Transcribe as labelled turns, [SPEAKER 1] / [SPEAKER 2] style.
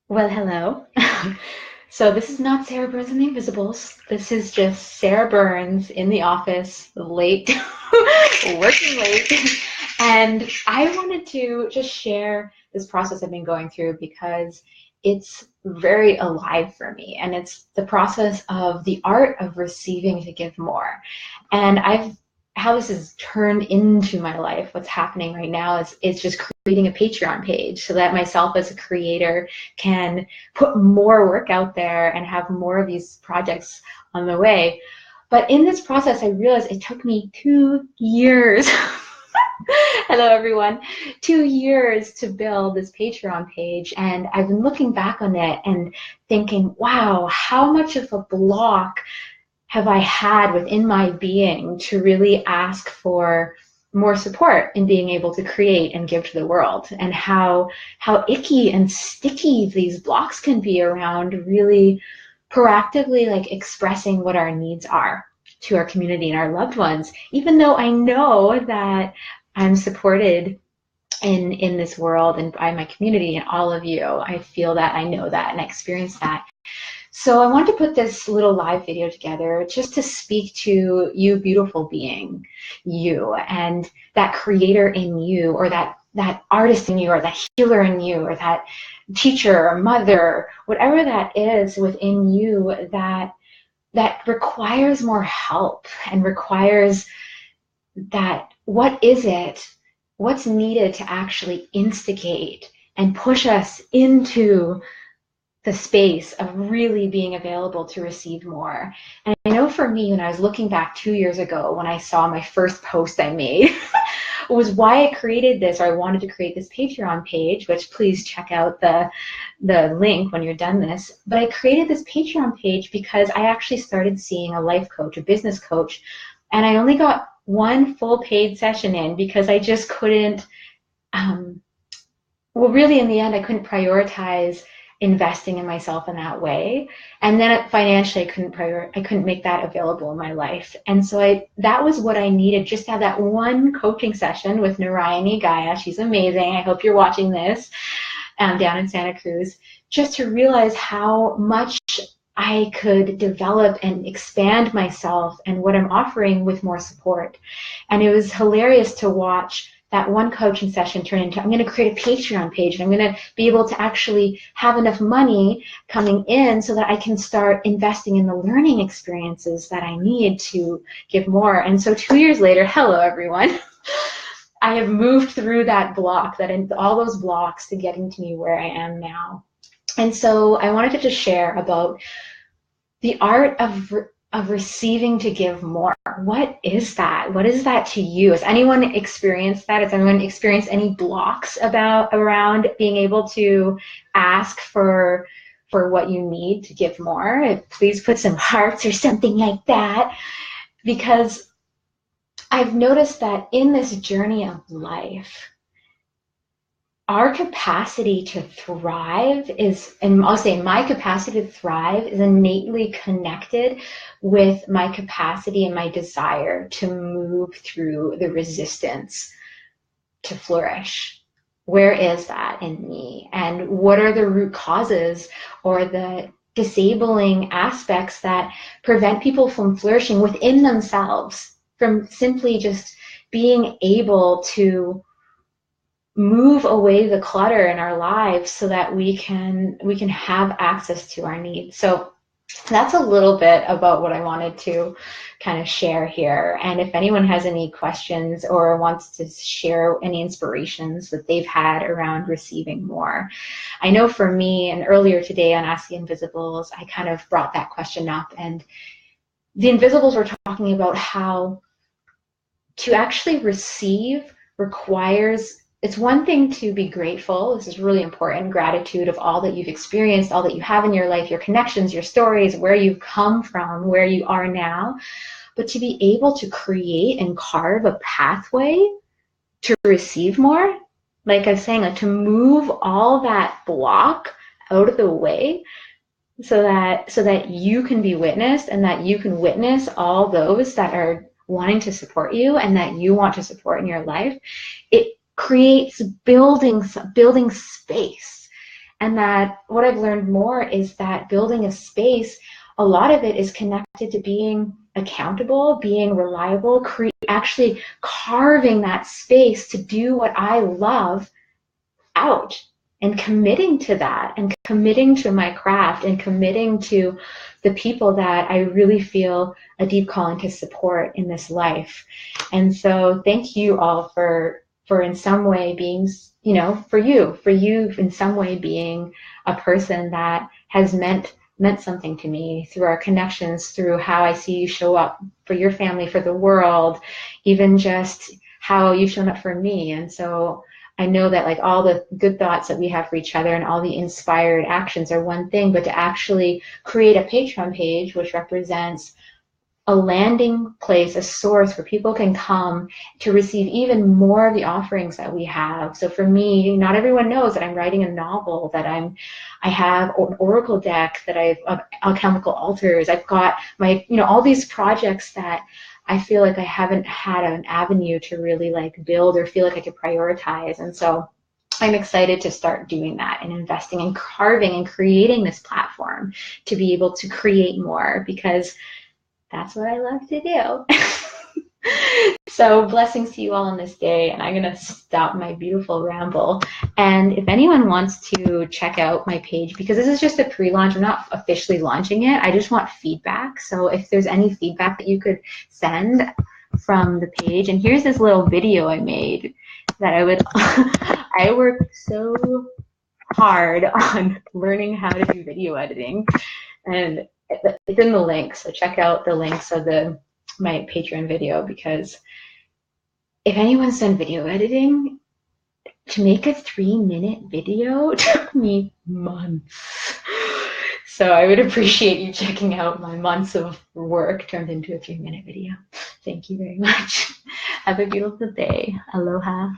[SPEAKER 1] Well, hello. So this is not Sarah Burns and the Invisibles. This is just Sarah Burns in the office, late, working late. And I wanted to just share this process I've been going through because it's very alive for me. And it's the process of the art of receiving to give more. And how this has turned into my life, what's happening right now is just creating a Patreon page so that myself as a creator can put more work out there and have more of these projects on the way. But in this process, I realized it took me 2 years. Hello, everyone. 2 years to build this Patreon page. And I've been looking back on it and thinking, wow, how much of a block have I had within my being to really ask for more support in being able to create and give to the world, and how icky and sticky these blocks can be around really proactively like expressing what our needs are to our community and our loved ones, even though I know that I'm supported in this world and by my community and all of you. I feel that, I know that, and I experience that. So I wanted to put this little live video together just to speak to you, beautiful being, you, and that creator in you, or that artist in you, or that healer in you, or that teacher or mother, whatever that is within you that requires more help and requires that, what is it, what's needed to actually instigate and push us into the space of really being available to receive more. And I know for me, when I was looking back 2 years ago, when I saw my first post I made, was why I created this, or I wanted to create this Patreon page, which please check out the link when you're done this. But I created this Patreon page because I actually started seeing a life coach, a business coach, and I only got one full paid session in because I just couldn't, well, really in the end, I couldn't prioritize investing in myself in that way. And then financially, I couldn't make that available in my life. And so that was what I needed, just to have that one coaching session with Narayani Gaia. She's amazing. I hope you're watching this down in Santa Cruz, just to realize how much I could develop and expand myself and what I'm offering with more support. And it was hilarious to watch that one coaching session turn into, I'm going to create a Patreon page, and I'm going to be able to actually have enough money coming in so that I can start investing in the learning experiences that I need to give more. And so 2 years later, hello everyone, I have moved through that block, all those blocks, to getting to me where I am now. And so I wanted to just share about the art of receiving to give more. What is that? What is that to you? Has anyone experienced that? Has anyone experienced any blocks around being able to ask for what you need to give more? Please put some hearts or something like that, because I've noticed that in this journey of life, our capacity to thrive and I'll say my capacity to thrive is innately connected with my capacity and my desire to move through the resistance to flourish. Where is that in me? And what are the root causes or the disabling aspects that prevent people from flourishing within themselves, from simply just being able to move away the clutter in our lives so that we can have access to our needs. So that's a little bit about what I wanted to kind of share here. And if anyone has any questions or wants to share any inspirations that they've had around receiving more. I know for me, and earlier today on Ask the Invisibles, I kind of brought that question up, and the Invisibles were talking about how to actually receive requires, it's one thing to be grateful. This is really important. Gratitude of all that you've experienced, all that you have in your life, your connections, your stories, where you've come from, where you are now. But to be able to create and carve a pathway to receive more, like I was saying, like to move all that block out of the way so that you can be witnessed, and that you can witness all those that are wanting to support you and that you want to support in your life. It creates building space. And that what I've learned more is that building a space, a lot of it is connected to being accountable, being reliable, actually carving that space to do what I love out, and committing to that, and committing to my craft, and committing to the people that I really feel a deep calling to support in this life. And so thank you all for in some way being, you know, for you in some way being a person that has meant something to me through our connections, through how I see you show up for your family, for the world, even just how you've shown up for me. And so I know that like all the good thoughts that we have for each other and all the inspired actions are one thing, but to actually create a Patreon page, which represents a landing place, a source where people can come to receive even more of the offerings that we have. So for me, not everyone knows that I'm writing a novel, that I have an oracle deck, that I've alchemical altars. I've got my, you know, all these projects that I feel like I haven't had an avenue to really like build or feel like I could prioritize. And so I'm excited to start doing that and investing and carving and creating this platform to be able to create more, because that's what I love to do. So blessings to you all on this day, and I'm going to stop my beautiful ramble. And if anyone wants to check out my page, because this is just a pre-launch, I'm not officially launching it, I just want feedback. So if there's any feedback that you could send from the page, and here's this little video I made that I worked so hard on learning how to do video editing, and it's in the link, so check out the links of my Patreon video, because if anyone's done video editing, to make a 3-minute video took me months. So I would appreciate you checking out my months of work turned into a 3-minute video. Thank you very much. Have a beautiful day. Aloha.